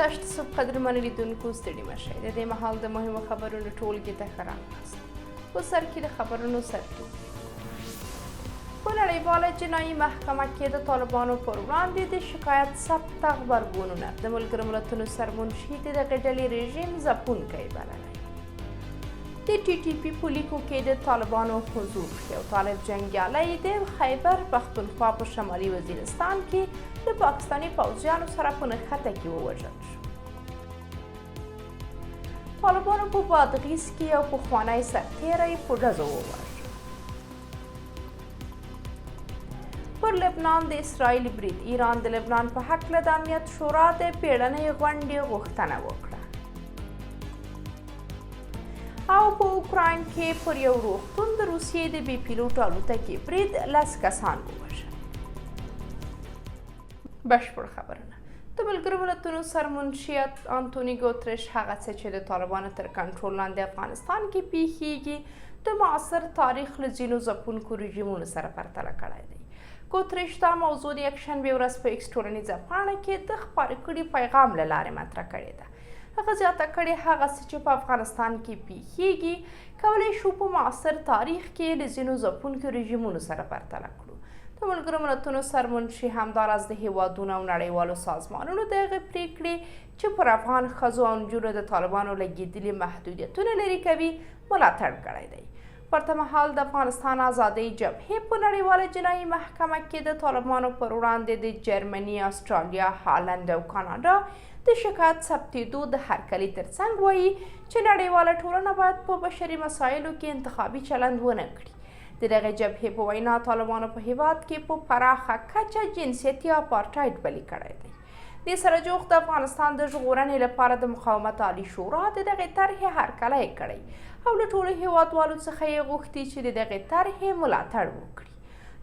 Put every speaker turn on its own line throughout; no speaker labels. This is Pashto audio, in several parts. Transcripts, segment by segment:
تاسو صبح قدرمن لیدونکو ستړي مشئ د دې مهال د مهمو خبرونو ټولګي ته ښه راغلاست. په سر کې د خبرونو سرټوکي. په نړیواله جنایي محکمه کې د طالبانو پر وړاندې د شکایت ثبت غبرګونونه د ملګرو ملتونو سرمنشي د دغې ډلې رژیم ځپونکی بللی. د ټي ټي پي په لیکو کې د طالبانو حضور یو طالب جنګیالی د خیبر پښتونخوا په شمالي وزیرستان کې د پاکستاني پوځیانو سره په نښته کې ووژل شو. طالبانو په بادغیس کې یو پخوانی سرتیری په ډزو ووژل. پر لبنان د اسرائیل برید ایران د لبنان په هکله د امنیت شورا د بیړنۍ غونډې غوښتنه وکړه. او په اوکراین کې پر یو روغتون د روسیې د بې پیلوټ الوتکې برید 10 کسان ووژل. بشپړ خبرونه. د ملګرو ملتونو سرمنشي انټوني ګوتریش هغه څه چې د طالبانو تر کنټرول لاندې افغانستان کې پیښیږي د معاصر تاریخ له ځینو ځپونکو رژیمونو سره پرتله کړی دی. ګوتریش دا موضوع د یکشنبې ورځ په ایکس ټولنیزه پاڼه کې د خپاره کړي پیغام له لارې مطرح کړې ده. هغه زیاته کړې هغه څه چې په افغانستان کې پیښیږي کولی شو په معاصر تاریخ کې له ځینو ځپونکو رژیمونو سره پرتله کړو. د ملګرو ملتونو سرمنشي همداراز د هیوادونو او نړیوالو سازمانونو د هغې پریکړې چې پر افغان ښځو او نجونو د طالبانو لګېدلي محدودیتونه لرې کوي ملاتړ کړی دی. ورته مهال د افغانستان آزادۍ جبهې په نړیواله جنایي محکمه کې د طالبانو پر وړاندې د جرمني، استرالیا، هالند او کاناډا د شکایت ثبتېدو د هرکلي ترڅنګ وایي چې نړیواله ټولنه باید په بشري مسایلو کې انتخابي چلند ونه کړي. د دغې جبهې په وینا طالبانو په هیواد کې په پراخه کچه جنسیتي اپارټایډ پلي کړی دی. دې سره جوخت د افغانستان د ژغورنې لپاره د مقاومت عالي شورا د دغې طرحې هرکلی کړی او له ټولو هیوادوالو څخه یې غوښتي چې د دغې طرحې ملاتړ وکړي.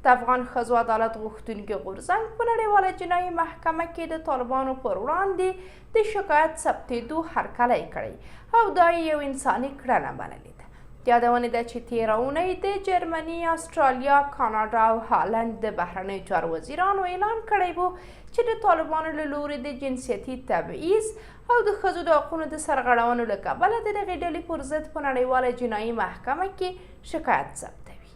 د افغان ښځو عدالت غوښتونکي غورځنګ په نړیواله جنایي محکمه کې د طالبانو پر وړاندې د شکایت ثبتېدو هرکلی کړی او دا یې یو انساني کړنه بللې ده. یادونه ده چې تېره اونۍ د جرمني، استرالیا، کاناډا او هالند د بهرنیو چارو وزیرانو اعلان کړی و چې د طالبانو له لوري د جنسیتي تبعیض او د ښځو د حقونو د سرغړونو له کبله د دغې ډلې پر ضد په نړیواله جنایي محکمه کې شکایت ثبتوي.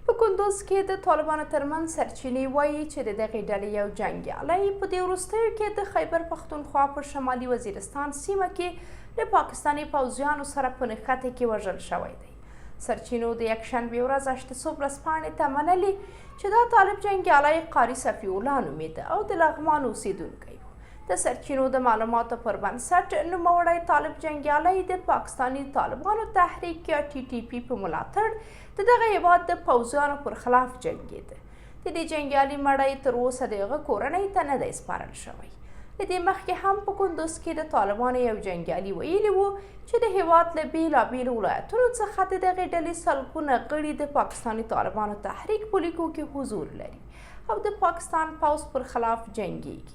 په کندوز کې د طالبانو ترمنځ سرچینې وایي چې د دغې ډلې یو جنګیالی په دې وروستیو کې د خیبر پښتونخوا په شمالي وزیرستان سیمه کې د پاکستاني پوځیانو سره په نښته کې وژل شوی دی. سرچینو د یکشنبې ورځ اشتسو ورځپاڼې ته منلي چې دا طالب جنګیالی قاري صفي الله نومېده او د لغمان اوسېدونکی و. د سرچینو د معلوماتو پر بنسټ نوموړی طالب جنګیالی د پاکستاني طالبانو تحریک یا ټي ټي پي په ملاتړ د دغه هیواد د پوځیانو پر خلاف جنګېده. د دې جنګیالي مړی تر اوسه د هغه کورنۍ ته نه دی سپارل شوی. د دې مخکې هم په کندوز کې د طالبانو یو جنګیالي ویلي و چې د هیواد له بېلابېلو ولایتونو څخه د دغې ډلې سلګونه غړي د پاکستاني طالبانو تحریک په لیکو کې حضور لري او د پاکستان پوځ پر خلاف جنګیږي.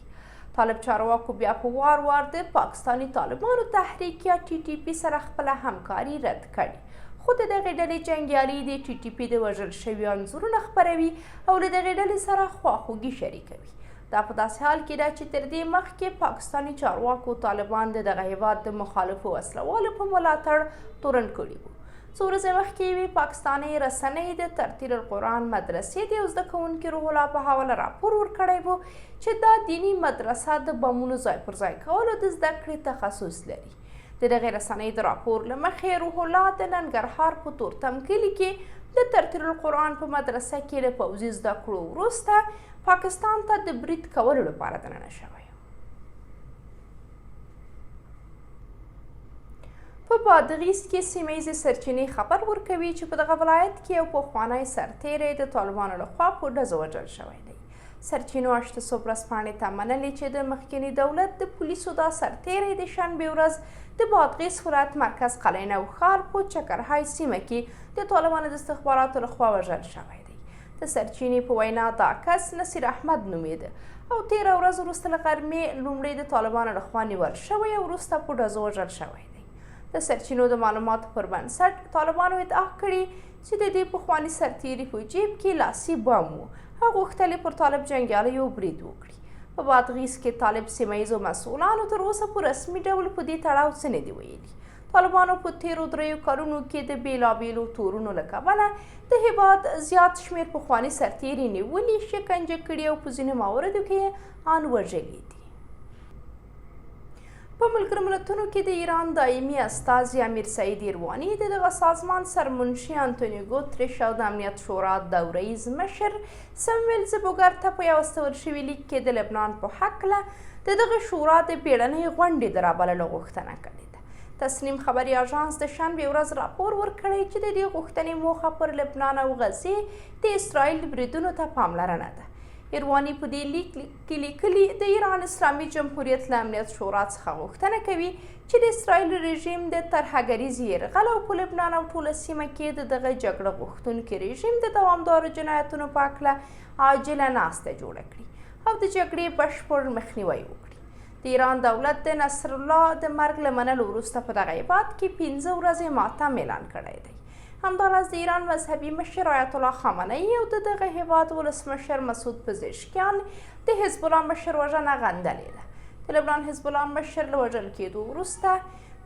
طالب چارواکو بیا په وار وار د پاکستاني طالبانو تحریک یا ټي ټي پي سره خپله همکاري رد کړي، خو د دغې ډلې جنګیالي د ټي ټي پي د وژل شویو انځورونه خپروي او له دغې ډلې سره خواخوږي شریکوي. دا په داسې حال کې ده چې تر دې مخکې پاکستاني چارواکو طالبان د دغه هیواد د مخالفو وسلوالو په ملاتړ تورن کړي وو. څو ورځې مخکې یوې پاکستاني رسنۍ د ترتیل القرآن مدرسې د یو زده کوونکي روح الله په حواله راپور ورکړی و چې دا دیني مدرسه د بمونو ځای پر ځای کولو د زده کړې تخصص لري. د دغې رسنۍ د راپور له مخې روح الله د ننګرهار په تورتم کلي کې د ترتیل القرآن په مدرسه کې د پوځي زده کړو وروسته پاکستان ته د برید کولو لپاره دننه شوی. په بادغیس کې سیمه سرچینې خبر ورکوي چې په دغه ولایت کې یو پخوانی سرتیری د طالبانو لخوا په ډزو وژل شوی دی. سرچینو اشتسو ورځپاڼې ته منلي چې د مخکیني دولت د پولیسو دا سرتیری د شنبې ورځ د بادغیس ولایت مرکز قلعه نوښار په چکرهای سیمه کې د طالبانو د استخباراتو لخوا وژل شوی دی. د سرچینې په وینا دا کس نصیر احمد نومېده او 13 ورځ وروسته له غرمې لومړی د طالبانو لخوا نیول شوی او وروسته په ډزو وژل شوی دی. د سرچینو د معلوماتو پر بنسټ طالبانو ادعا کړې چې د دې پخواني سرتیري په جیب کې لاسي بم و. هغه غوښتل پر طالب جنګیالیو برید وکړي. په بادغیس کې طالب سیمه ییزو مسؤلانو تر اوسه په رسمي ډول په دې تړاو څه نه دي ویلي. طالبانو په تیرو 3 کلونو کې د بیلابیلو تورونو له کبله د هیواد زیات شمېر پخواني سرتیري نیولي، شکنجه کړي او په ځینو مواردو کې ان وژلي دي. په ملګرو ملتونو کې د ایران دایمي استازي امیر سعید ایرواني د دغه سازمان سرمنشي انتونیو ګوتریش او د امنیت شورا دورهیز مشر سمویل زبوګر ته په یو استول شوي لیک کې د لبنان په هکله د دغه شورا د بیړنۍ غونډې د رابللو غوښتنه کړې ده. تسنیم خبري اژانس د شنبې ورځ راپور ورکړی چې د دې غوښتنې موخه پر لبنان او غزې د اسرائیل بریدونو ته پاملرنه ده. ایرواني په دې لیک کې لیکلي د ایران اسلامي جمهوریت له امنیت شورا څخه غوښتنه کوي چې د اسرائیل رژیم د ترهګریز یرغل او په لبنان او ټوله سیمه کې د دغه جګړه غوښتونکي رژیم د دوامدارو جنایتونو په هکله عاجله ناسته جوړه کړي او د جګړې بشپړ مخنیوی وکړي. د ایران دولت د نصر الله د مرګ له منلو وروسته په دغه هیواد کې 15 ورځې ماتم اعلان کړی دی. همداراز د ایران مذهبي مشر آیت الله خامنه‌ای او د دغه هیواد ولسمشر مسعود پزشکیان د حزب الله مشر وژنه غندلې ده. د لبنان حزب الله مشر له وژل کېدو وروسته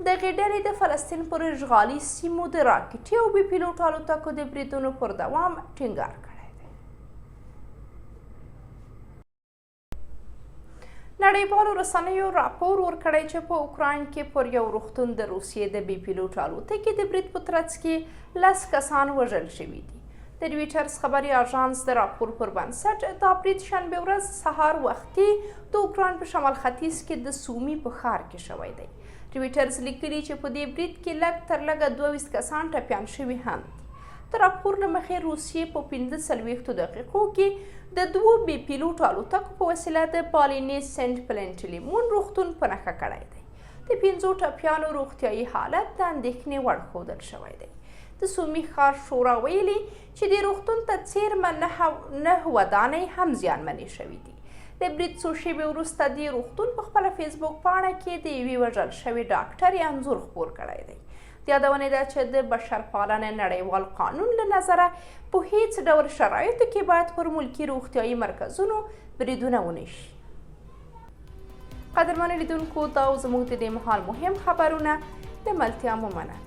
دغې ډلې د فلسطین پر اشغالي سیمو د راکټي او بې پیلوټ الوتکو د بریدونو پر دوام ټینګار کړی دی. نړیوالو رسنیو راپور ورکړی چې په اوکراین کې پر یو روغتون د روسیې د بې پیلوټ الوتکې د برید په ترڅ کې 10 کسان وژل شوي دي. د رویټرز خبري اژانس د راپور پر بنسټ دا برید شنبې ورځ سهار وختي د اوکراین په شمال ختیځ کې د سومي په ښار کې شوی دی. رویټرز لیکلي چې په دې برید کې لږ تر لږه 22 کسان ټپیان شوي هم دي. د راپور له مخې روسیې په 45 دقیقو کې د 2 بې پیلوټ الوتکو په وسیله د بالینې سنټ پلنټلیمون روغتون په نښه کړی دی. د 5 ټپیانو روغتیایي حالت د اندېښنې وړ ښودل شوی دی. د سومي ښار شورا ویلي چې د روغتون ته څیرمه 9 ودانۍ هم زیانمنې شوي دي. د برید څو شېبې وروسته د روغتون په خپله فیسبوک پاڼه کې د یوې وژل شوې ډاکټرې انځور خپور کړی دی. د یادونې ده چې د بشرپالنې نړیوال قانون له نظره په هیڅ ډول شرایطو کې باید پر ملکي روغتیایي مرکزونو بریدونه ونه شي. قدرمنو لیدونکو دا زموږ د دې مهال مهم خبرونه د ملتیا مو مننه.